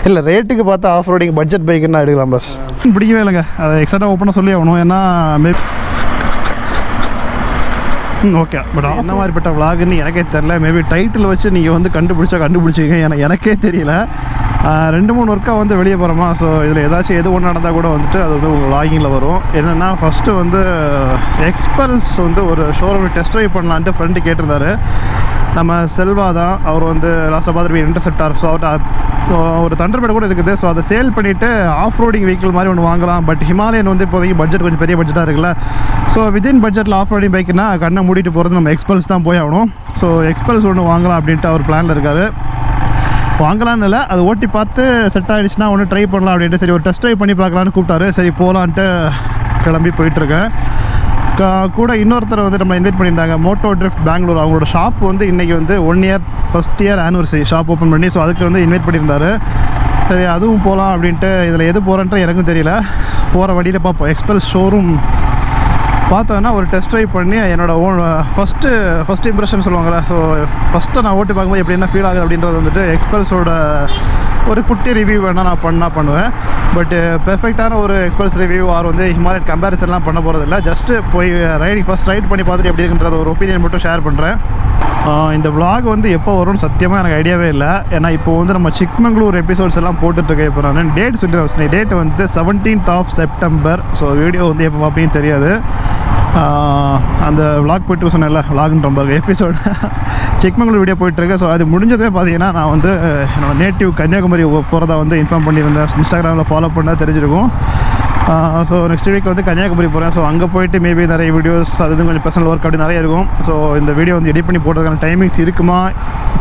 இல்லை ரேட்டுக்கு பார்த்தா ஆஃப் ரோடிங் பட்ஜெட் பைக்குன்னா எடுக்கலாம் பஸ். பிடிக்கவே இல்லைங்க, அதை எக்ஸாக்டாக ஓப்பனாக சொல்லி ஆகணும். ஏன்னா ஓகே, பட் என்ன மாதிரிப்பட்ட விளாகுன்னு எனக்கே தெரில. மேபி டைட்டில் வச்சு நீங்கள் வந்து கண்டுபிடிச்சிங்க. ஏன்னா எனக்கே தெரியல. 2-3 ஒர்க்காக வந்து வெளியே போகிறோமா, ஸோ இதில் ஏதாச்சும் எது ஒன்று நடந்தால் கூட வந்துட்டு அது வந்து விளாகிங்கில் வரும். என்னென்னா ஃபஸ்ட்டு வந்து எக்ஸ்பல்ஸ் வந்து ஒரு ஷோரூம் டெஸ்ட் ட்ரைவ் பண்ணலான்ட்டு ஃப்ரெண்டு கேட்டிருந்தாரு. நம்ம செல்வா தான், அவர் வந்து லாஸ்ட்டாக பார்த்துட்டு இன்டர்செப்டார். ஸோ அவர்கிட்ட ஒரு தண்டர்பேட் கூட இருக்குது. ஸோ அதை சேல் பண்ணிவிட்டு ஆஃப் ரோடிங் வெஹிக்கிள் மாதிரி ஒன்று வாங்கலாம். பட் ஹிமாலயன் வந்து இப்போதைக்கு பட்ஜெட் கொஞ்சம் பெரிய பட்ஜெட்டாக இருக்குல்ல. ஸோ வித்தின் பட்ஜெட்டில் ஆஃப் ரோடிங் பைக்குன்னா கண்ணை மூடிட்டு போகிறது நம்ம எக்ஸ்பல்ஸ் தான் போய் ஆகணும். ஸோ எக்ஸ்பல்ஸ் ஒன்று வாங்கலாம் அப்படின்ட்டு அவர் பிளானில் இருக்கார். வாங்கலான்னு இல்லை, அது ஓட்டி பார்த்து செட் ஆகிடுச்சுன்னா ஒன்று ட்ரை பண்ணலாம் அப்படின்ட்டு சரி ஒரு டெஸ்ட் ட்ரைவ் பண்ணி பார்க்கலான்னு கூப்பிட்டாரு. சரி போகலான்ட்டு கிளம்பி போயிட்டுருக்கேன். கூட இன்னொருத்தர் வந்து நம்ம இன்வைட் பண்ணியிருந்தாங்க, மோட்டோ ட்ரிஃப்ட் பெங்களூர். அவங்களோட ஷாப் வந்து இன்றைக்கி வந்து 1 year first year anniversary shop open பண்ணி, ஸோ அதுக்கு வந்து இன்வைட் பண்ணியிருந்தாரு. சரி அதுவும் போகலாம் அப்படின்ட்டு. இதில் எது போகிறேன்ற எனக்கும் தெரியல. போகிற வழியில் பார்ப்போம். எக்ஸ்பல்ஸ் ஷோரூம் பார்த்தோன்னா ஒரு டெஸ்ட் ட்ரைவ் பண்ணி என்னோடய ஓன் ஃபஸ்ட் இம்ப்ரெஷன் சொல்லுவாங்கள்ல. ஸோ ஃபஸ்ட்டு நான் ஓட்டி பார்க்கும்போது எப்படி என்ன ஃபீல் ஆகுது அப்படின்றது வந்துட்டு எக்ஸ்பல்ஸோட ஒரு குட்டி ரிவ்யூ வேணால் நான் பண்ணுவேன். பட் பெர்ஃபெக்டான ஒரு எக்ஸ்பல்ஸ் ரிவ்யூ ஆர் வந்து ஹிமாலயன் கம்பேரிசன்லாம் பண்ண போகிறதில்ல. ஜஸ்ட்டு போய் ஃபஸ்ட் ரைட் பண்ணி பார்த்துட்டு எப்படி இருக்குன்றத ஒரு ஒப்பீனியன் மட்டும் ஷேர் பண்ணுறேன். இந்த vlog வந்து எப்போ வரும்னு சத்தியமாக எனக்கு ஐடியாவே இல்லை. ஏன்னா இப்போ வந்து நம்ம சிக்மங்களூர் எபிசோட்ஸ் எல்லாம் போட்டுட்ருக்கேன். இப்போ நான் டேட் சொல்லிடுறேன். டேட் வந்து 17th செப்டம்பர். ஸோ வீடியோ வந்து எப்போ பார்ப்பீங்கன்னு தெரியாது. அந்த vlog போய்ட்டு சொன்னேன்ல, vlogன்ற பாருங்க எபிசோட் சிக்மங்களூர் வீடியோ போயிட்டுருக்கு. ஸோ அது முடிஞ்சதே பார்த்தீங்கன்னா நான் வந்து என்னோடய நேட்டிவ் கன்னியாகுமரி போகிறதா வந்து இன்ஃபார்ம் பண்ணியிருந்தேன். இன்ஸ்டாகிராமில் ஃபாலோ பண்ணால் தெரிஞ்சிருக்கும். ஸோ நெக்ஸ்ட் வீக் வந்து கன்னியாகுமரி போகிறேன். ஸோ அங்கே போயிட்டு மேபி நிறைய வீடியோஸ் அது கொஞ்சம் பர்சனல் ஒர்க் அப்படி நிறைய இருக்கும். ஸோ இந்த வீடியோ வந்து எடிட் பண்ணி போடுறதுக்கான டைமிங்ஸ் இருக்குமா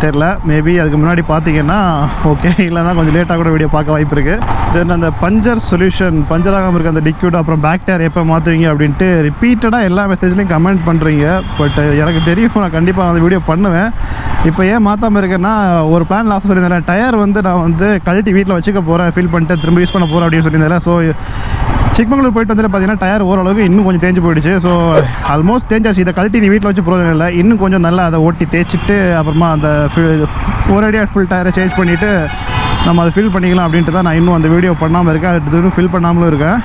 தெரில. மேபி அதுக்கு முன்னாடி பார்த்தீங்கன்னா ஓகே, இல்லைனா கொஞ்சம் லேட்டாக கூட வீடியோ பார்க்க வாய்ப்பு இருக்குது. தென் அந்த பஞ்சர் சொல்யூஷன், பஞ்சர் ஆகாமல் இருக்க அந்த லிக்யூட் அப்புறம் பேக் டயர் எப்போ மாற்றுவீங்க அப்படின்ட்டு ரிப்பீட்டடாக எல்லா மெசேஜ்லையும் கமெண்ட் பண்ணுறீங்க. பட் எனக்கு தெரியும், நான் கண்டிப்பாக அந்த வீடியோ பண்ணுவேன். இப்போ ஏன் மாற்றாமல் இருக்கேன்னா, ஒரு பிளான் லாஸ்ட் சொல்லியிருந்தேன். டயர் வந்து நான் வந்து கழட்டி வீட்டில் வச்சுக்க போகிறேன், ஃபில் பண்ணிட்டு திரும்ப யூஸ் பண்ண போகிறேன் அப்படின்னு சொல்லியிருந்தேன். ஸோ சிக்மங்களூர் போயிட்டு வந்து பார்த்தீங்கன்னா டயர் ஓரளவுக்கு இன்னும் கொஞ்சம் தேஞ்சு போயிடுச்சு. ஸோ ஆல்மோஸ்ட் தேஞ்சாச்சு. இதை கழட்டி நீ வீட்டில் வச்சு பிரயோஜனம் இல்லை. இன்னும் கொஞ்சம் நல்லா அதை ஓட்டி தேய்ச்சிட்டு அப்புறமா அந்த ஒரேடியாக ஃபுல் டயரை சேஞ்ச் பண்ணிவிட்டு நம்ம அதை ஃபில் பண்ணிக்கலாம் அப்படின்ட்டு தான் நான் இன்னும் அந்த வீடியோ பண்ணாமல் இருக்கேன். அடுத்து இன்னும் ஃபில் பண்ணாமலும் இருக்கேன்.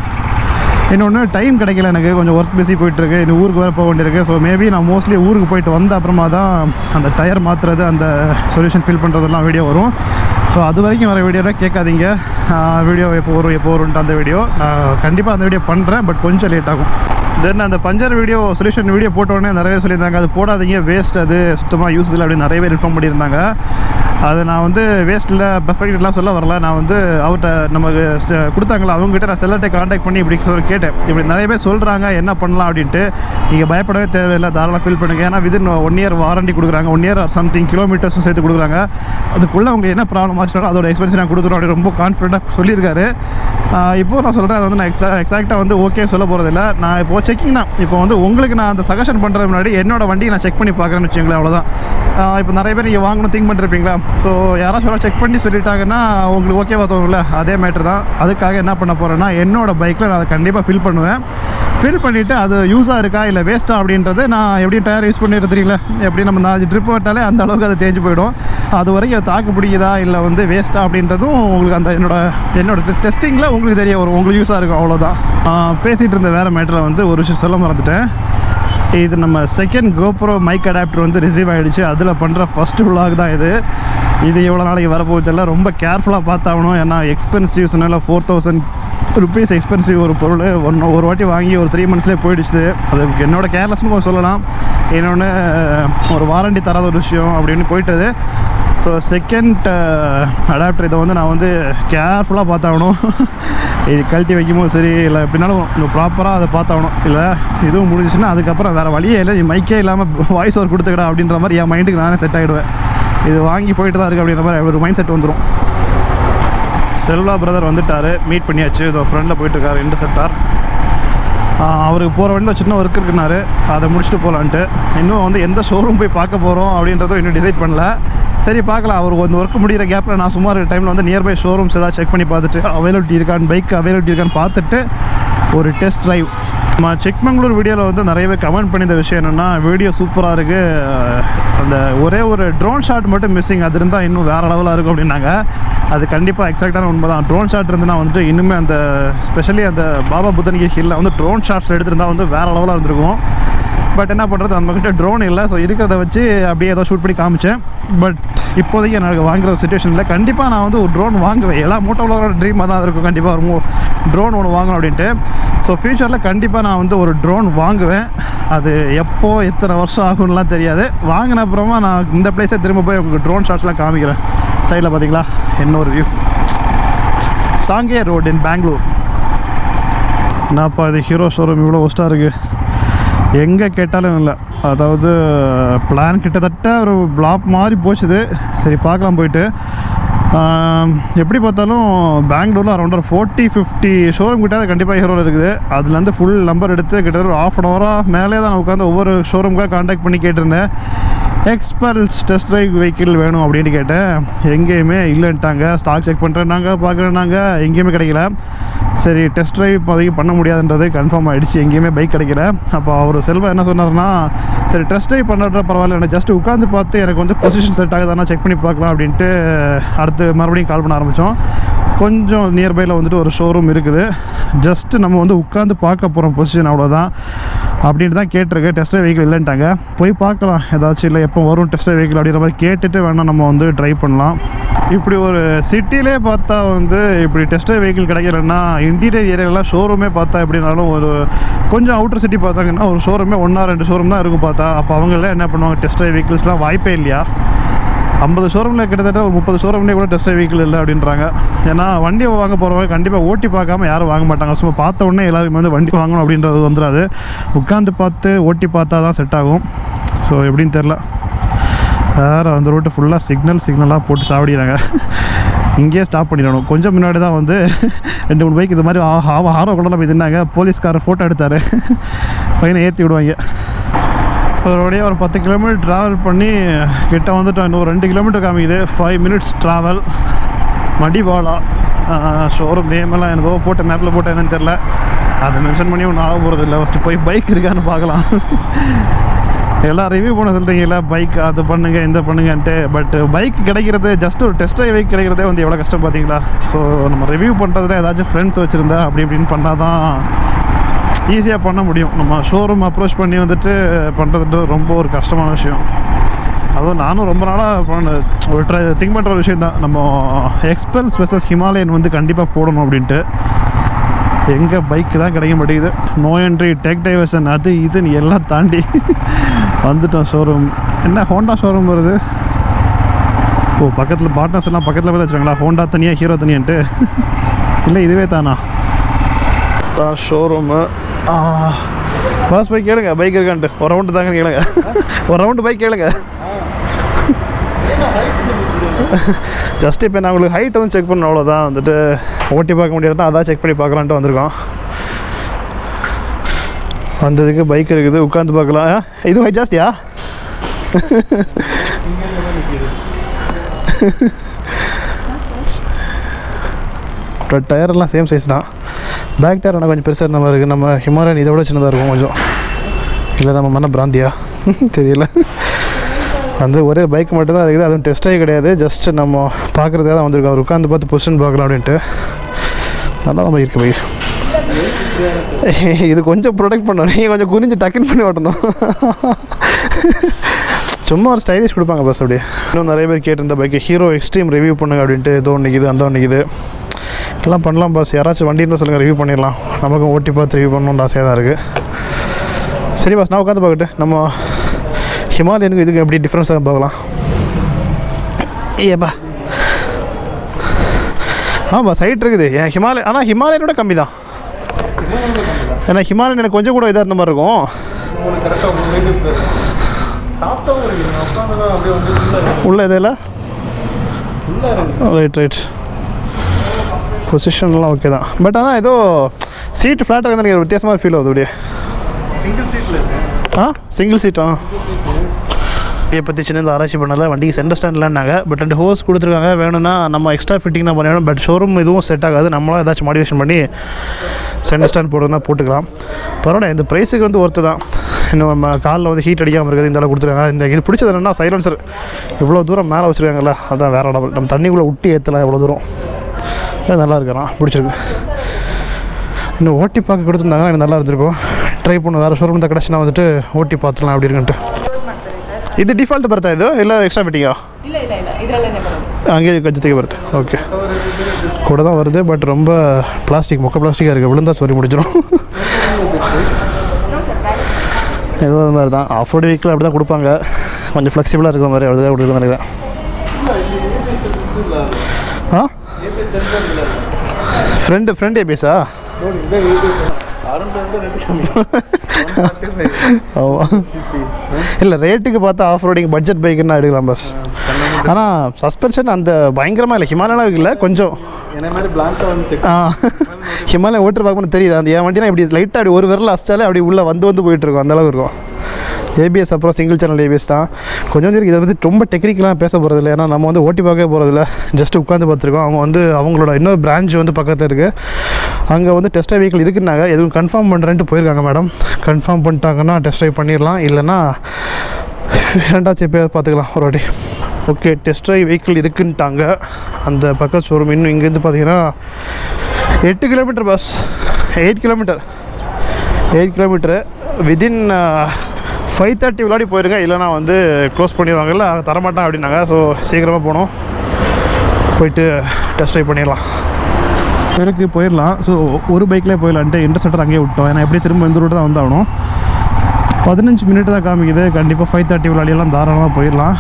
இன்னொன்று டைம் கிடைக்கல, எனக்கு கொஞ்சம் ஒர்க் பிஸி போயிட்டுருக்கு. இன்னும் ஊருக்கு வேறு போக வேண்டியிருக்கு. ஸோ மேபி நான் மோஸ்ட்லி ஊருக்கு போயிட்டு வந்த அப்புறமா தான் அந்த டயர் மாற்றுறது, அந்த சொல்யூஷன் ஃபில் பண்ணுறதெல்லாம் வீடியோ வரும். ஸோ அது வரைக்கும் வர வீடியோலாம் கேட்காதீங்க. வீடியோ எப்போ வரும்ன்ட்டு அந்த வீடியோ நான் கண்டிப்பாக அந்த வீடியோ பண்ணுறேன். பட் கொஞ்சம் லேட் ஆகும். தென் அந்த பஞ்சர் வீடியோ சொல்யூஷன் வீடியோ போட்டோடனே நிறைய சொல்லியிருந்தாங்க, அது போடாதீங்க, வேஸ்ட், அது சுத்தமாக யூஸ் இல்லை அப்படின்னு நிறைய பேர் இன்ஃபார்ம் பண்ணியிருந்தாங்க. அது நான் வந்து வேஸ்ட்டில் பெர்ஃபெக்ட்லாம் சொல்ல வரல. நான் வந்து அவர்கிட்ட நமக்கு கொடுத்தாங்களா அவங்ககிட்ட நான் செல்லர்கிட்ட காண்டாக்ட் பண்ணி இப்படி கேட்டேன். இப்படி நிறைய பேர் சொல்கிறாங்க, என்ன பண்ணலாம் அப்படின்ட்டு. நீங்கள் பயப்படவே தேவையில்லை, தாராளமாக ஃபில் பண்ணுங்கள். ஏன்னா விதின் 1 இயர் வாரண்டி கொடுக்குறாங்க. 1 இயர் சம்திங் கிலோமீட்டர்ஸும் சேர்த்து கொடுக்குறாங்க. அதுக்குள்ளே உங்களுக்கு என்ன ப்ராப்ளம் ஆச்சுனாலும் அதோட எக்ஸ்பென்ஸ் நான் கொடுக்குறோம் அப்படின்னு ரொம்ப கான்ஃபிடென்ட்டாக சொல்லியிருக்காரு. இப்போது நான் சொல்கிறேன், அது வந்து நான் எக்ஸாக்டாக வந்து ஓகே சொல்ல போகிறதில்ல. நான் இப்போது செக்கிங் தான். இப்போ வந்து உங்களுக்கு நான் அந்த சஜஷன் பண்ணுறது முன்னாடி என்னோட வண்டியை நான் செக் பண்ணி பார்க்குறேன்னு வச்சுங்களேன், அவ்வளோதான். இப்போ நிறைய பேர் நீங்கள் வாங்கணும் திங்க் பண்ணிருப்பீங்களா? ஸோ யாராச்சும் செக் பண்ணி சொல்லிட்டாங்கன்னா உங்களுக்கு ஓகேவா தோணும்ல, அதே மேட்ரு தான். அதுக்காக என்ன பண்ண போகிறேன்னா, என்னோடய பைக்கில் நான் அதை கண்டிப்பாக ஃபில் பண்ணுவேன். ஃபில் பண்ணிவிட்டு அது யூஸாக இருக்கா இல்லை வேஸ்ட்டாக அப்படின்றது நான் எப்படி டயர் யூஸ் பண்ணிட்டு தெரியுங்களா, எப்படி நம்ம 4 ட்ரிப் விட்டாலே அந்த அளவுக்கு அது தேஞ்சு போயிடும். அது வரைக்கும் அது தாக்கு பிடிக்குதா இல்லை வந்து வேஸ்ட்டாக அப்படின்றதும் உங்களுக்கு அந்த என்னோட டெஸ்டிங்கில் உங்களுக்கு தெரிய வரும், உங்களுக்கு யூஸாக இருக்கும், அவ்வளோதான். பேசிகிட்டு இருந்த வேறு மேட்டரில் வந்து ஒரு விஷயம் சொல்ல மறந்துட்டேன். இது நம்ம செகண்ட் GoPro மைக் அடாப்டர் வந்து ரிசீவ் ஆகிடுச்சு. அதில் பண்ணுற ஃபஸ்ட்டு vlog தான் இது எவ்வளோ நாளைக்கு வரப்போகுது தெரியல. ரொம்ப கேர்ஃபுல்லாக பார்த்தாகணும். ஏன்னா எக்ஸ்பென்சிவ் சொன்னால 4000 rupees எக்ஸ்பென்சிவ் ஒரு பொருள். ஒரு வாட்டி வாங்கி ஒரு 3 monthsலேயே போயிடுச்சு. அது என்னோடய கேர்லெஸ்னு சொல்லலாம். இன்னொன்று ஒரு வாரண்டி தராத ஒரு விஷயம் அப்படின்னு போயிட்டது. ஸோ செகண்ட் அடாப்டர் இதை வந்து நான் வந்து கேர்ஃபுல்லாக பார்த்தாகணும். இது கழட்டி வைக்கும்போது சரி இல்லை எப்படின்னாலும் ப்ராப்பராக அதை பார்த்தாகணும். இல்லை இதுவும் முடிஞ்சிச்சுன்னா அதுக்கப்புறம் வேறு வழியே இல்லை, நீ மைக்கே இல்லாமல் வாய்ஸ் ஓவர் கொடுத்துக்கடா அப்படின்ற மாதிரி என் மைண்டுக்கு நானே செட் ஆகிடுவேன். இது வாங்கி போயிட்டு தான் இருக்குது அப்படின்ற மாதிரி ஒரு மைண்ட் செட் வந்துடும். செல்வா பிரதர் வந்துட்டார், மீட் பண்ணியாச்சு. இதோ ஃப்ரெண்டில் போயிட்டுருக்காரு இன்டர்செப்டார். அவருக்கு போகிற வண்டியில் சின்ன ஒர்க் இருக்குனாரு, அதை முடிச்சுட்டு போகலான்ட்டு. இன்னும் வந்து எந்த ஷோரூம் போய் பார்க்க போகிறோம் அப்படின்றதும் இன்னும் டிசைட் பண்ணல. சரி பார்க்கலாம். அவருக்கு வந்து ஒர்க் முடிகிற கேப்பில் நான் சுமார் டைமில் வந்து நியர்பை ஷோரூம்ஸ் ஏதாவது செக் பண்ணி பார்த்துட்டு அவைலபிலிட்டி இருக்கான்னு, பைக் அவைலபிலிட்டி இருக்கான்னு பார்த்துட்டு ஒரு டெஸ்ட் ட்ரைவ் நம்ம சிக்மங்களூர் வீடியோவில் வந்து நிறையவே கமெண்ட் பண்ணியிருந்த விஷயம் என்னென்னா, வீடியோ சூப்பராக இருக்குது, அந்த ஒரே ஒரு ட்ரோன் ஷாட் மட்டும் மிஸ்ஸிங், அது இருந்தால் இன்னும் வேறு லெவலாக இருக்கும் அப்படின்னாங்க. அது கண்டிப்பாக எக்ஸாக்டான உண்மை தான். ட்ரோன் ஷாட் இருந்துன்னா வந்துட்டு இன்னுமே அந்த ஸ்பெஷலி அந்த பாபா புத்தன்கி ஹில்லில் வந்து ட்ரோன் ஷாட்ஸ் எடுத்திருந்தால் வந்து வேறு லெவலாக இருந்திருக்கும். பட் என்ன பண்ணுறது, நம்மக்கிட்ட ட்ரோன் இல்லை. ஸோ இருக்கிறத வச்சு அப்படியே ஏதோ ஷூட் பண்ணி காமிச்சேன். பட் இப்போதைக்கு எனக்கு வாங்குகிற சுச்சுவேஷன் இல்லை. கண்டிப்பாக நான் வந்து ஒரு ட்ரோன் வாங்குவேன். எல்லா மோட்டோவிலோட ட்ரீமாக தான் இருக்கும், கண்டிப்பாக ஒரு ட்ரோன் ஒன்று வாங்கணும் அப்படின்ட்டு. ஸோ ஃப்யூச்சரில் கண்டிப்பாக நான் வந்து ஒரு ட்ரோன் வாங்குவேன். அது எப்போ எத்தனை வருஷம் ஆகும்லாம் தெரியாது. வாங்கின அப்புறமா நான் இந்த பிளேஸை திரும்ப போய் உங்களுக்கு ட்ரோன் ஷாட்ஸ்லாம் காமிக்கிறேன். சைடில் பார்த்தீங்களா இன்னொரு வியூ, சாங்கே ரோடு இன் பெங்களூர். என்னப்பா இது ஹீரோ ஷோரூம் இவ்வளோ ஒஸ்ட்டாக இருக்குது, எங்கே கேட்டாலும் இல்லை. அதாவது பிளான் கிட்டத்தட்ட ஒரு பிளாப் மாதிரி போச்சுது. சரி பார்க்கலாம் போயிட்டு. எப்படி பார்த்தாலும் பெங்களூரில் அரௌண்ட் ஒரு 40-50 ஷோரூம் கிட்ட கண்டிப்பாக ஹீரோவில் இருக்குது. அதுலேருந்து ஃபுல் நம்பர் எடுத்து கிட்டத்தட்ட ஒரு 1/2 hour மேலே தான் நான் உட்காந்து ஒவ்வொரு ஷோரூமுக்காக காண்டாக்ட் பண்ணி கேட்டிருந்தேன். எக்ஸ்பல்ஸ் டெஸ்ட் ட்ரைவ் வெஹிக்கிள் வேணும் அப்படின்னு கேட்டேன். எங்கேயுமே இல்லைன்ட்டாங்க. ஸ்டாக் செக் பண்ணுறேன்னாங்க, பார்க்குறேன்னாங்க, எங்கேயுமே கிடைக்கல. சரி டெஸ்ட் ட்ரைவ் இப்போதைக்கு பண்ண முடியாதுன்றது கன்ஃபார்ம் ஆகிடுச்சு, எங்கேயுமே பைக் கிடைக்கல. அப்போ அவர் செல்வா என்ன சொன்னார்னா, சரி டெஸ்ட் ட்ரைவ் பண்ணுற பரவாயில்ல, எனக்கு ஜஸ்ட்டு உட்காந்து பார்த்து எனக்கு வந்து பொசிஷன் செட் ஆகுதானா செக் பண்ணி பார்க்கலாம் அப்படின்ட்டு அடுத்து மறுபடியும் கால் பண்ண ஆரம்பித்தோம். கொஞ்சம் நியர்பையில் வந்துட்டு ஒரு ஷோரூம் இருக்குது. ஜஸ்ட்டு நம்ம வந்து உட்காந்து பார்க்க போகிறோம் பொசிஷன், அவ்வளோதான் அப்படின்ட்டு தான் கேட்டிருக்கு. டெஸ்ட் ட்ரைவ் வெஹிக்கிள் இல்லைன்ட்டாங்க. போய் பார்க்கலாம் ஏதாச்சும் இல்லை எப்போ வரும் டெஸ்ட் ட்ரைவ் வெஹிக்கிள் அப்படின்ற மாதிரி கேட்டுட்டு வேணால் நம்ம வந்து ட்ரைவ் பண்ணலாம். இப்படி ஒரு சிட்டிலே பார்த்தா வந்து இப்படி டெஸ்ட் ட்ரைவ் வெஹிக்கிள் கிடைக்கலன்னா, இன்டீரியர் ஏரியாலாம் ஷோரூமே பார்த்தா எப்படினாலும் ஒரு கொஞ்சம் அவுட்டர் சிட்டி பார்த்தாங்கன்னா ஒரு ஷோரூமே 1-2 ஷோரூம் தான் இருக்கும் பார்த்தா. அப்போ அவங்களாம் என்ன பண்ணுவாங்க, டெஸ்ட் ட்ரைவ் வெஹிக்கிள்ஸ்லாம் வாய்ப்பே இல்லையா? 50 ஷோரூமில் கிட்டத்தட்ட ஒரு 30 ஷோரூம்லேயே கூட டெஸ்ட் ட்ரைவ் வெஹிக்கிள் இல்லை அப்படின்றாங்க. ஏன்னா வண்டியை வாங்க போகிறவங்க கண்டிப்பாக ஓட்டி பார்க்காம யாரும் வாங்க மாட்டாங்க. சும்மா பார்த்த உடனே எல்லாருமே வந்து வண்டி வாங்கணும் அப்படின்றது வந்துடாது. உட்காந்து பார்த்து ஓட்டி பார்த்தா தான் செட் ஆகும். ஸோ எப்படின்னு தெரில. வேறு அந்த ரோட்டு ஃபுல்லாக சிக்னலாக போட்டு சாவடிக்கிறாங்க. இங்கேயே ஸ்டாப் பண்ணிடணும். கொஞ்சம் முன்னாடி தான் வந்து 2-3 பைக் இது மாதிரி ஆர்வம் போய் தின்னாங்க. போலீஸ்காரர் ஃபோட்டோ எடுத்தார், ஃபைனை ஏற்றி விடுவாங்க. அதோடய ஒரு 10 கிலோமீட்டர் ட்ராவல் பண்ணி கிட்ட வந்துட்டோம். இன்னும் 2 கிலோமீட்டர் காமிக்குது. 5 minutes ட்ராவல். மடிவாலா ஷோரூம் நேமெல்லாம் என்னதோ போட்ட மேப்பில் போட்ட என்னன்னு தெரில, அதை மென்ஷன் பண்ணி ஒன்றும் ஆக போகிறது இல்லை. ஃபஸ்ட்டு போய் பைக் இருக்கான்னு பார்க்கலாம். எல்லாம் ரிவ்யூ பண்ண சொல்கிறீங்களா, பைக் அது பண்ணுங்கள் இந்த பண்ணுங்கன்ட்டு. பட் பைக் கிடைக்கிறது ஜஸ்ட் ஒரு டெஸ்ட் ட்ரைவ் பைக் கிடைக்கிறதே வந்து எவ்வளோ கஷ்டம் பார்த்தீங்களா. ஸோ நம்ம ரிவ்யூ பண்ணுறதுல ஏதாச்சும் ஃப்ரெண்ட்ஸ் வச்சுருந்தா அப்படி இப்படின்னு பண்ணால் தான் ஈஸியாக பண்ண முடியும். நம்ம ஷோரூம் அப்ரோச் பண்ணி வந்துட்டு பண்ணுறது ரொம்ப ஒரு கஷ்டமான விஷயம். அதுவும் நானும் ரொம்ப நாளாக ஒரு திங்க் பண்ணுற ஒரு விஷயம் தான். நம்ம எக்ஸ்பல்ஸ் வெர்சஸ் ஹிமாலயன் வந்து கண்டிப்பாக போடணும் அப்படின்ட்டு. எங்கே பைக்கு தான் கிடைக்க மாட்டேங்குது. நோ என்ட்ரி, டெக் டைவர்ஷன், அது இதுன்னு எல்லாம் தாண்டி வந்துட்டோம் ஷோரூம். என்ன ஹோண்டா ஷோரூம் வருது? ஓ பக்கத்தில் பார்ட்னர்ஸ் எல்லாம் பக்கத்தில் போய் வச்சுருங்களா, ஹோண்டா தனியாக ஹீரோ தனியான்ட்டு. இல்லை இதுவே தானா ஷோரூமு? பாஸ் பைக் கேளுங்க, பைக் இருக்கான்ட்டு. ஒரு ரவுண்டு தாங்க கேளுங்க, ஒரு ரவுண்டு பைக் கேளுங்க. ஜஸ்ட் இப்போ நான் உங்களுக்கு ஹைட் வந்து செக் பண்ணணும், அவ்வளோதான். வந்துட்டு ஓட்டி பார்க்க முடியாதுன்னா அதான் செக் பண்ணி பார்க்கலான்ட்டு வந்திருக்கோம். வந்ததுக்கு பைக் இருக்குது, உட்காந்து பார்க்கலாம். இது ஹைட் ஜாஸ்தியா? டயரெல்லாம் சேம் சைஸ் தான். பேக் டயர் ஆனால் கொஞ்சம் பெருசாக இருந்த மாதிரி இருக்குது. நம்ம ஹிமாலயன் இதை விட சின்னதாக இருக்கும் கொஞ்சம். இல்லை நம்ம மன பிராந்தியா தெரியல. வந்து ஒரே பைக் மட்டும் தான் இருக்குது, அதுவும் டெஸ்ட்டாகவே கிடையாது. ஜஸ்ட் நம்ம பார்க்குறதே தான் வந்திருக்கோம். அவர் உட்காந்து பார்த்து பொசிஷன் பார்க்கலாம் அப்படின்ட்டு. நல்லா தான் பைக் பைக். இது கொஞ்சம் ப்ரொடெக்ட் பண்ணணும், நீங்கள் கொஞ்சம் குனிஞ்சு டக்குன்னு பண்ணி ஓட்டணும். சும்மா ஒரு ஸ்டைலிஷ் கொடுப்பாங்க பஸ் அப்படியே. இன்னும் நிறைய பேர் கேட்டிருந்த பைக்கு ஹீரோ எக்ஸ்ட்ரீம் ரிவ்யூ பண்ணுங்க அப்படின்ட்டு. ஏதோ ஒன்றுக்குது அந்த ஒன்றுக்குது எல்லாம் பண்ணலாம் பஸ். யாராச்சும் வண்டி இருந்தால் சொல்லுங்கள், ரிவ்யூ பண்ணிடலாம். நமக்கும் ஓட்டி பார்த்து ரிவ்யூ பண்ணணுன்ற ஆசையாக தான் இருக்குது. சரி பஸ், நான் உட்காந்து பார்க்கட்டு. நம்ம ஹிமாலயனுக்கு இதுக்கு எப்படி டிஃப்ரென்ஸாக பார்க்கலாம். ஏப்பா பஸ் ஹைட் இருக்குது என் ஹிமாலயன். ஆனால் ஹிமாலயனோட கம்மி தான். ஏன்னா ஹிமாலயன் எனக்கு கொஞ்சம் கூட இதாக இருந்த மாதிரி இருக்கும். உள்ள இதில் ரைட் பொசிஷன்லாம் ஓகே தான். பட் ஆனால் ஏதோ சீட்டு ஃப்ளாட்டாக இருந்தால் எனக்கு வித்தியாசமாக ஃபீல் ஆகுது அப்படியே. சிங்கிள் சீட்டா? இதை பற்றி சின்ன ஆராய்ச்சி பண்ணல. வண்டிக்கு சென்டர் ஸ்டாண்ட்லான்னாங்க. பட் 2 ஹோஸ் கொடுத்துருக்காங்க. வேணும்னா நம்ம எக்ஸ்ட்ரா ஃபிட்டிங் தான் பண்ணணும். பட் ஷோரூம் இதுவும் செட் ஆகாது. நம்மளாம் ஏதாச்சும் மாடிஃபிகேஷன் பண்ணி சென்டர் ஸ்டாண்ட் போடுறதுனா போட்டுக்கலாம். பரவாயில்ல, இந்த ப்ரைஸுக்கு வந்து ஒர்த்து தான். இன்னும் நம்ம காலில் வந்து ஹீட் அடிக்காமல் இருக்குது இந்த அளவு கொடுத்துருக்காங்க. இந்த இது பிடிச்சது என்னென்னா சைலன்சர் இவ்வளோ தூரம் மேலே வச்சுருக்காங்கல்ல, அதுதான் வேறு டபுள். நம்ம தண்ணிக்குள்ளே விட்டு ஏற்றலாம் எவ்வளோ தூரம். நல்லா இருக்கிறான், பிடிச்சிருக்கு. இன்னும் ஓட்டி பார்க்க கொடுத்துருந்தாங்கன்னா எனக்கு நல்லா இருந்திருக்கும். ட்ரை பண்ண வேறு ஷோரூம் தான் கிடச்சினா வந்துட்டு ஓட்டி பார்த்துலாம் அப்படி இருக்குன்ட்டு. இது டிஃபால்ட் பர்த்தா இது இல்லை எக்ஸ்ட்ரா ஃபிட்டிங்கா? அங்கேயே கஜத்துக்கு வருது. ஓகே, கூட தான் வருது. பட் ரொம்ப பிளாஸ்டிக், மொக்க பிளாஸ்டிக்காக இருக்குது. விழுந்தா சொல்லி முடிச்சிடும். எதுவும் அது மாதிரி தான். ஆஃப் ரோடு வெஹிக்கிள் அப்படி தான் கொடுப்பாங்க, கொஞ்சம் ஃப்ளெக்சிபிளாக இருக்கிற மாதிரி. அவ்வளோதான் கொடுக்குறது நினைக்கிறேன். ஆ, ஃப்ரெண்டு ஏபிஎஸா? இல்லை, ரேட்டுக்கு பார்த்தா ஆஃப் ரோடிங் பட்ஜெட் பைக்குன்னா எடுக்கலாம் பஸ். ஆனால் சஸ்பென்ஷன் அந்த பயங்கரமாக இல்லை. ஹிமாலயன் இல்லை, கொஞ்சம் ஹிமாலயன் ஓட்டு பார்க்கணும் தெரியுது. அந்த என் வண்டினா இப்படி லைட்டாக அப்படி ஒரு விரல் அடிச்சாலே அப்படி உள்ளே வந்து போயிட்டுருக்கும், அந்தளவு இருக்கும். ஏபிஎஸ் அப்புறம் சிங்கிள் சேனல் ஏபிஎஸ் தான். கொஞ்சம் இதை வந்து ரொம்ப டெக்னிக்கலாக பேச போகிறதில்ல. ஏன்னா நம்ம வந்து ஓட்டி பார்க்க போகிறதில்ல, ஜஸ்ட் உட்காந்து பார்த்துருக்கோம். அவங்க வந்து அவங்களோட இன்னொரு பிரான்ச் வந்து பக்கத்தில் இருக்குது. அங்கே வந்து டெஸ்ட் ட்ரைவ் வெஹிக்கிள் இருக்குன்னாங்க. எதுவும் கன்ஃபார்ம் பண்ணுறேன்ட்டு போயிருக்காங்க மேடம். கன்ஃபார்ம் பண்ணிட்டாங்கன்னா டெஸ்ட் ட்ரைவ் பண்ணிடலாம், இல்லைன்னா ரெண்டாச்சும் எப்போயாவது பார்த்துக்கலாம் ஒரு வாட்டி. ஓகே, டெஸ்ட் ட்ரைவ் வெஹிக்கிள் இருக்குன்ட்டாங்க அந்த பக்கத்து ஷோரூம். இன்னும் இங்கேருந்து பார்த்தீங்கன்னா 8 கிலோமீட்டர் பஸ். 8 கிலோமீட்டரு விதின் 5:30 விளையாடி போயிருங்க, இல்லைனா வந்து க்ளோஸ் பண்ணிடுவாங்கல்ல, தரமாட்டான் அப்படின்னாங்க. ஸோ சீக்கிரமாக போனோம், போயிட்டு டெஸ்ட் ட்ரைவ் பண்ணிடலாம். எனக்கு போயிடலாம். ஸோ ஒரு பைக்லேயே போயிடலான்ட்டு இன்டர்செப்டர் அங்கேயே விட்டோம். ஏன்னா எப்படி திரும்ப இந்த ரூட்டு தான் வந்தாகணும். 15 மினிட் தான் காமிக்குது. கண்டிப்பாக 5:30 விளையாடியெல்லாம் தாராளமாக போயிடலாம்.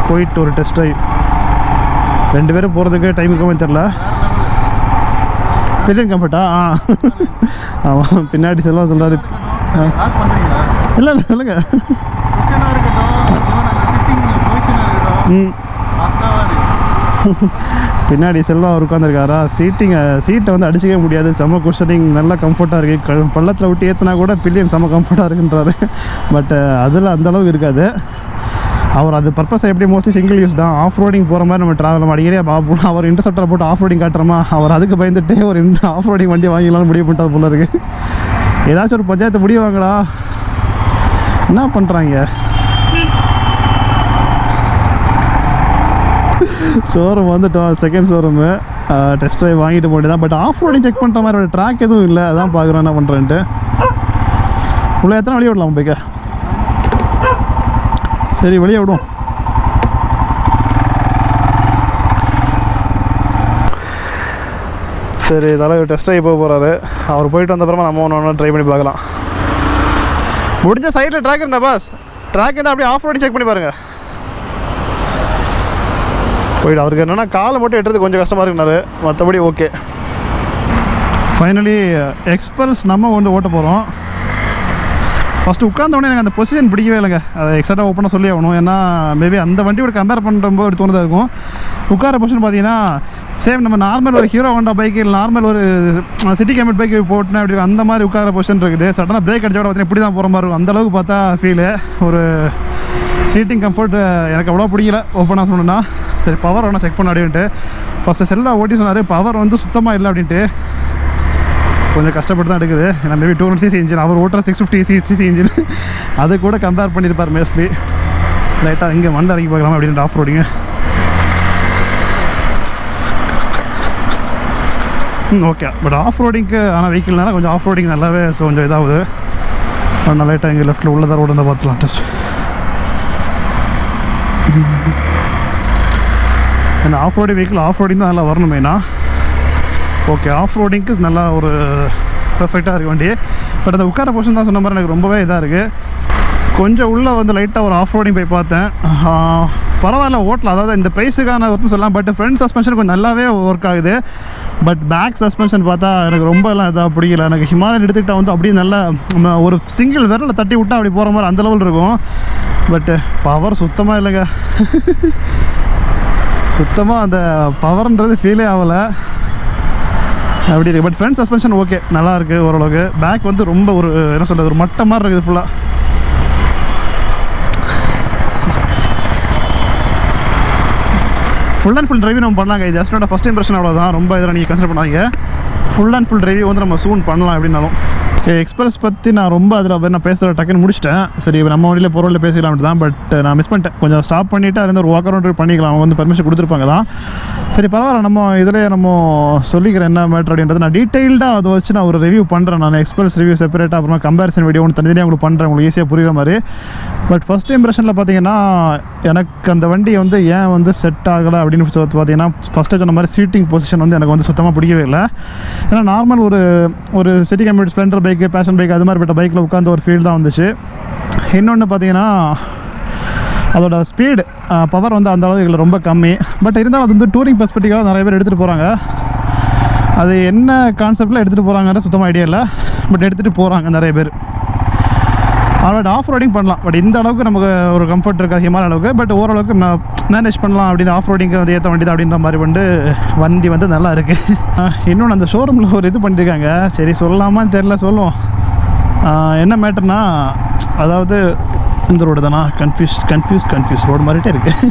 போயிட்டு ஒரு டெஸ்ட் ட்ரைவ். 2 பேரும் போகிறதுக்கு டைம் இருக்கவே தெரில. பெரிய கம்ஃபர்ட்டா? ஆமாம், பின்னாடி சொல்கிறாரு. இல்லை சொல்லுங்க. பின்னாடி செல்வா அவர் உட்காந்துருக்காரா. சீட்டை வந்து அடிச்சிக்கவே முடியாது. செம்ம குஷனிங், நல்லா கம்ஃபர்ட்டாக இருக்குது. பள்ளத்தில் விட்டு ஏற்றினா கூட பில்லியன் செம்ம கம்ஃபர்ட்டாக இருக்குன்றாரு. பட் அதில் அந்தளவுக்கு இருக்காது. அவர் அது பர்பஸ் எப்படி மோஸ்ட்லி சிங்கிள் யூஸ் தான். ஆஃப் ரோடிங் போகிற மாதிரி நம்ம ட்ராவல் அடிக்கடியே பார்ப்போம். அவர் இன்டர்செப்டரை போட்டு ஆஃப் ரோடிங் காட்டுறோமா, அவர் அதுக்கு பயந்துட்டு ஒரு ஆஃப் ரோடிங் வண்டி வாங்கிடலாம்னு முடிவு பண்ணிட்டார் போல இருக்குது. ஏதாச்சும் ஒரு பஞ்சாயத்து முடிவு வாங்கடா, என்ன பண்ணுறாங்க. ஷோரூம் வந்துட்டோம், செகண்ட் ஷோரூமு. டெஸ்ட் ட்ரைவ் வாங்கிட்டு போட்டு தான். பட் ஆஃப் ரோடிங் செக் பண்ணுற மாதிரி ஒரு ட்ராக் எதுவும் இல்லை. அதான் பார்க்குறோம் என்ன பண்ணுறேன்ட்டு. உள்ள எத்தனை வெளியே விடலாம் பைக்கை? சரி, வெளியே விடும். சரி, தலைவர் டெஸ்ட் ட்ரைவ் போக போகிறாரு. அவர் போயிட்டு வந்தப்புறமா நம்ம ஒன்று ட்ரை பண்ணி பார்க்கலாம். முடிஞ்ச சைடில் ட்ராக் இருந்தா பாஸ், ட்ராக் இருந்தால் அப்படியே ஆஃப் ரோடிங் செக் பண்ணி பாருங்கள். போயிட்டு அவருக்கு என்னென்னா காலை மட்டும் எட்டுறது கொஞ்சம் கஷ்டமாக இருக்குனாரு, மற்றபடி ஓகே. ஃபைனலி எக்ஸ்பல்ஸ் நம்ம வந்து ஓட்ட போகிறோம். ஃபஸ்ட்டு உட்காந்தோடனே எனக்கு அந்த பொசிஷன் பிடிக்கவே இல்லைங்க. அதை எக்ஸாக்டாக ஓப்பனாக சொல்லி ஆகணும். ஏன்னா மேபி அந்த வண்டியோட கம்பேர் பண்ணுறப்போ ஒரு தோணுதாக இருக்கும். உட்கார பொசிஷன் பார்த்தீங்கன்னா சேம் நம்ம நார்மல் ஒரு ஹீரோ ஹோண்டா பைக்கு, இல்லை நார்மல் ஒரு சிட்டி கேமெட் பைக்கு போட்டுனா அப்படி அந்த மாதிரி உட்கார பொசிஷன் இருக்குது. சடனாக பிரேக் அடிச்சோட பார்த்தீங்கன்னா இப்படி தான் போகிற மாதிரி இருக்கும். அந்தளவுக்கு பார்த்தா ஃபீலு ஒரு சீட்டிங் கம்ஃபர்ட் எனக்கு அவ்வளோ பிடிக்கல ஓப்பனாக சொன்னோன்னா. சரி, பவர் வேணால் செக் பண்ண அப்படின்ட்டு ஃபஸ்ட்டு செல்வா ஓட்டி சொன்னார். பவர் வந்து சுத்தமாக இல்லை அப்படின்ட்டு கொஞ்சம் கஷ்டப்பட்டு தான் எடுக்குது. ஏன்னா மேபி 200cc இன்ஜின், அவர் ஓட்டுற 650cc இன்ஜின், அது கூட கம்பேர் பண்ணியிருப்பார் மோஸ்ட்லி. லைட்டாக இங்கே மண்டை இறங்கி பார்க்கலாமா அப்படின்ட்டு ஆஃப் ரோடிங்க. ஓகே, பட் ஆஃப் ரோடிங்க்கு ஆனால் வெஹிக்கிள்னால கொஞ்சம் ஆஃப் ரோடிங் நல்லாவே கொஞ்சம் இதாகுது. ஆனால் லைட்டாக இங்கே லெஃப்ட்டில் உள்ளதாக ரோடு இருந்தால் பார்த்துலாம் டெஸ்ட். ஏன்னா of roading vehicle of roading தான் நல்லா வரணும் மெயினாக. ஓகே, ஆஃப் ரோடிங்க்கு நல்லா ஒரு பெர்ஃபெக்டாக இருக்குது வண்டி. பட் அந்த உட்கார பொசிஷன் தான் சொன்ன மாதிரி எனக்கு ரொம்பவே இதாக இருக்குது. கொஞ்சம் உள்ளே வந்து லைட்டாக ஒரு ஆஃப் ரோடிங் போய் பார்த்தேன். பரவாயில்ல, ஓட்டலாம். அதாவது இந்த ப்ரைஸுக்கான ஒர்த்தும் சொல்லலாம். பட் ஃப்ரண்ட் சஸ்பென்ஷன் கொஞ்சம் நல்லாவே ஒர்க் ஆகுது. பட் பேக் சஸ்பென்ஷன் பார்த்தா எனக்கு ரொம்ப எல்லாம் இதாக பிடிக்கல. எனக்கு ஹிமாலயன் எடுத்துக்கிட்டால் வந்து அப்படியே நல்லா ஒரு சிங்கிள் விரலில் தட்டி விட்டால் அப்படி போகிற மாதிரி அந்த லெவல் இருக்கும். பட்டு பவர் சுத்தமாக இல்லைங்க. சுத்தமாக அந்த பவர்ன்றது ஃபீலே ஆகலை அப்படி இருக்குது. பட் ஃப்ரண்ட் சஸ்பென்ஷன் ஓகே, நல்லா இருக்குது ஓரளவுக்கு. பேக் வந்து ரொம்ப ஒரு என்ன சொல்கிறது, ஒரு மட்டை மாதிரி இருக்குது ஃபுல்லாக. ஃபுல் அண்ட் ஃபுல் டிரைவிங் நம்ம பண்ணலாங்க. இது ஜஸ்ட் ஃபஸ்ட் இம்ப்ரெஷன் அவ்வளோதான். ரொம்ப இதில் நீங்கள் கன்சிடர் பண்ணாங்க. ஃபுல் அண்ட் ஃபுல் ரிவ்யூ வந்து நம்ம சூன் பண்ணலாம் எப்படின்னாலும். ஓகே, எக்ஸ்பிரஸ் பற்றி நான் ரொம்ப அதில் நான் பேசுகிற டக்குன்னு முடிச்சிட்டேன். சரி, நம்ம வண்டியில் பொருளில் பேசிக்கலாம் தான். பட் நான் மிஸ் பண்ணிட்டேன். கொஞ்சம் ஸ்டாப் பண்ணிவிட்டு அது ஒரு வாக் அரவுண்ட் பண்ணிக்கலாம். அவங்க வந்து பர்மிஷன் கொடுத்துருப்பாங்க தான். சரி, பரவாயில்ல. நம்ம இதில் நம்ம சொல்லிக்கிறேன் என்ன மேட்ரு அப்படின்றது. நான் டீட்டெயில்டாக அதை வச்சு நான் ஒரு ரிவ்யூ பண்ணுறேன். நான் எக்ஸ்பிரஸ் ரிவ்யூ செப்பரேட்டாக அப்புறமா கம்பேரிசன் வீடியோ ஒன்று தனித்தனியாக உங்களுக்கு பண்ணுறேன், உங்களுக்கு ஈஸியாக புரியுற மாதிரி. பட் ஃபஸ்ட் இம்ப்ரெஷனில் பார்த்தீங்கன்னா எனக்கு அந்த வண்டி வந்து ஏன் வந்து செட் ஆகலை அப்படின்னு பார்த்தீங்கன்னா, ஃபஸ்ட்டு சொன்ன மாதிரி சீட்டிங் பொசிஷன் வந்து எனக்கு வந்து சுத்தமாக பிடிக்கவே இல்லை. ஏன்னா நார்மல் ஒரு city community Splendor bike, Passion bike அது மாதிரிப்பட்ட பைக்கில் உட்காந்து ஒரு ஃபீல் தான் வந்துச்சு. இன்னொன்று பார்த்தீங்கன்னா அதோட ஸ்பீடு பவர் வந்து அந்த அளவுக்கு இதில் ரொம்ப கம்மி. பட் இருந்தாலும் அது வந்து டூரிங் பெர்ஸ்பெக்டிவாக நிறைய பேர் எடுத்துகிட்டு போகிறாங்க. அது என்ன கான்செப்டில் எடுத்துகிட்டு போகிறாங்கன்னு சுத்தமாக ஐடியா இல்லை. பட் எடுத்துகிட்டு போகிறாங்க நிறைய பேர். அதோட ஆஃப் ரோடிங் பண்ணலாம். பட் இந்த அளவுக்கு நமக்கு ஒரு கம்ஃபர்ட் இருக்காது ஹிமாலய அளவுக்கு. பட் ஓரளவுக்கு மேனேஜ் பண்ணலாம் அப்படின்னு ஆஃப் ரோடிங்க்கு வந்து ஏற்ற வண்டி தான் அப்படின்ற மாதிரி வண்டி வந்து நல்லா இருக்குது. இன்னொன்று அந்த ஷோரூமில் ஒரு இது பண்ணியிருக்காங்க. சரி சொல்லலாமான்னு தெரில, சொல்லுவோம். என்ன மேட்டர்னா, அதாவது இந்த ரோடு தானா, கன்ஃபியூஸ் ரோடு மாதிரிட்டே இருக்குது.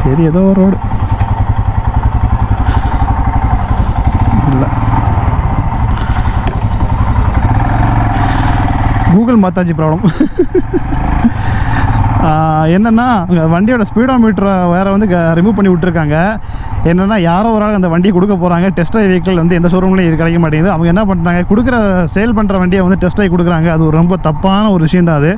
சரி, ஏதோ ஒரு ரோடு இல்லை, கூகுள் மாத்தாஜி ப்ராப்ளம். என்னென்னா வண்டியோட ஸ்பீடோமீட்டரை வேறு வந்து ரிமூவ் பண்ணி விட்டுருக்காங்க. என்னென்னா யாரோ ஒரு ஆள் அந்த வண்டியை கொடுக்க போகிறாங்க. டெஸ்ட் ட்ரைவ் வெஹிக்கிள் வந்து எந்த ஷோரூம்லையும் இது கிடைக்க மாட்டேங்குது. அவங்க என்ன பண்ணுறாங்க, கொடுக்குற சேல் பண்ணுற வண்டியை வந்து டெஸ்ட் ட்ரைவ் கொடுக்குறாங்க. அது ஒரு ரொம்ப தப்பான ஒரு விஷயம் தான் அது.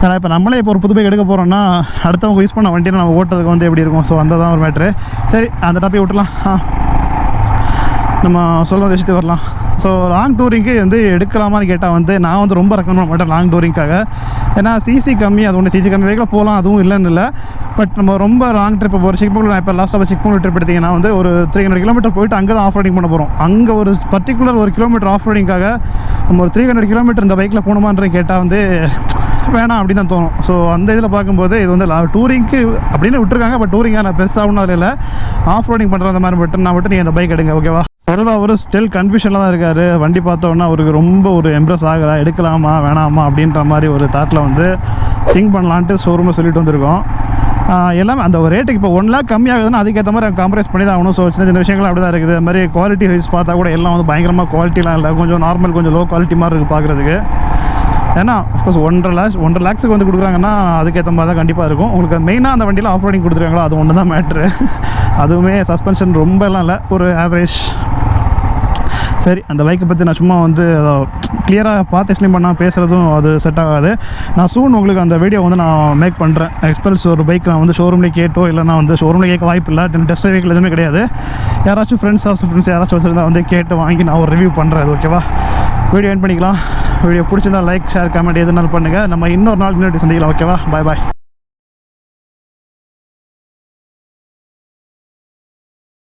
ஏன்னா இப்போ நம்மளே இப்போ ஒரு புது பைக் எடுக்க போகிறோம்னா அடுத்தவங்க யூஸ் பண்ண வண்டியை நம்ம ஓட்டுறதுக்கு வந்து எப்படி இருக்கும். ஸோ அந்த தான் ஒரு மேட்ரு. சரி, அந்த டாப்பிக் விட்டுலாம். நம்ம சொல்ல விஷயத்துக்கு வரலாம். ஸோ லாங் டூரிங்க்கு வந்து எடுக்கலாமான்னு கேட்டால் வந்து நான் வந்து ரொம்ப ரெக்கமெண்ட் பண்ண மாட்டேன் லாங் டூரிங்காக. ஏன்னா சிசி கம்மி, அது ஒன்று சிசி கம்மி வெஹிக்கில் போகலாம், அதுவும் இல்லைன்னு இல்லை. பட் நம்ம ரொம்ப லாங் ட்ரிப் போகிற சிக்மங்களூர், நான் இப்போ லாஸ்ட்டாக சிக்மங்களூர் ட்ரிப் எடுத்திங்கன்னா வந்து ஒரு 300 கிலோமீட்டர் போயிட்டு அங்கே தான் ஆஃப் ரோடிங் பண்ண போகிறோம். அங்கே ஒரு பர்டிகுலர் 1 கிலோமீட்டர் ஆஃப் ரோடிங்காக நம்ம ஒரு 300 கிலோமீட்டர் இந்த பைக்கில் போகணுமான்னு கேட்டால் வந்து வேணாம் அப்படின்னு தான் தோணும். ஸோ அந்த இதில் பார்க்கும்போது இது வந்து டூரிங்க்கு அப்படின்னு விட்டுருக்காங்க. பட் டூரிங்காக நான் பெருசாகணும் அதில் இல்லை, ஆஃப் ரோடிங் பண்ணுற அந்த மாதிரி மட்டும் நீ அந்த பைக் எடுங்க, ஓகேவா? செல்வா அவர் ஸ்டில் கன்ஃபியூஷனில் தான் இருக்கார். வண்டி பார்த்தோன்னா அவருக்கு ரொம்ப ஒரு இம்ப்ரெஸ் ஆகலை, எடுக்கலாமா வேணாமா அப்படின்ற மாதிரி ஒரு தாட்டில் வந்து திங்க் பண்ணலான்ட்டு ஷோரூமில் சொல்லிட்டு வந்திருக்கோம். எல்லாமே அந்த ஒரு ரேட்டுக்கு இப்போ 1 lakh கம்மியாகுதுன்னா அதுக்கேற்ற மாதிரி காம்ப்ரமைஸ் பண்ணி தான் ஆகணும். ஸோ சின்ன சின்ன விஷயங்கள் அப்படி தான் இருக்குது. அது மாதிரி குவாலிட்டி வைஸ் பார்த்தா கூட எல்லாம் வந்து பயங்கரமாக குவாலிட்டிலாம் இல்லை, கொஞ்சம் நார்மல், கொஞ்சம் லோ குவாலிட்டி மாதிரி இருக்குது பார்க்குறதுக்கு. ஏன்னா அஃப்கோர்ஸ் 1.5 lakhs வந்து கொடுக்குறாங்கன்னா அதுக்கேற்ற மாதிரி தான் கண்டிப்பாக இருக்கும். உங்களுக்கு மெயினாக அந்த வண்டியில் ஆஃப் ரோடிங் கொடுத்துருக்காங்களோ அது ஒன்று தான் மேட்ரு. அதுவுமே சஸ்பென்ஷன் ரொம்பலாம் இல்லை, ஒரு ஆவரேஜ். சரி, அந்த பைக்கை பற்றி நான் சும்மா வந்து கிளியராக பார்த்து எக்ஸ்பிளைன் பண்ணால் பேசுகிறதும் அது செட் ஆகாது. நான் சூன் உங்களுக்கு அந்த வீடியோ வந்து நான் மேக் பண்ணுறேன். எக்ஸ்பல்ஸ் ஒரு பைக் நான் வந்து ஷோரூம்லேயே கேட்டோ இல்லைனா வந்து ஷோரூமில் கேட்க வாய்ப்பு இல்லை. டெஸ்ட் வெஹிக்கிள் எதுவுமே கிடையாது. யாராச்சும் ஃப்ரெண்ட்ஸ் யாராச்சும் வச்சுருந்தா வந்து கேட்டு வாங்கி நான் ஒரு ரிவ்யூ பண்ணுறேன். அது ஓகேவா? வீடியோ எண்ட் பண்ணிக்கலாம். வீடியோ பிடிச்சிருந்தா லைக், ஷேர், கமெண்ட் எதுனாலும் பண்ணுங்கள். நம்ம இன்னொரு நாள் சந்திக்கலாம். ஓகேவா? பாய்.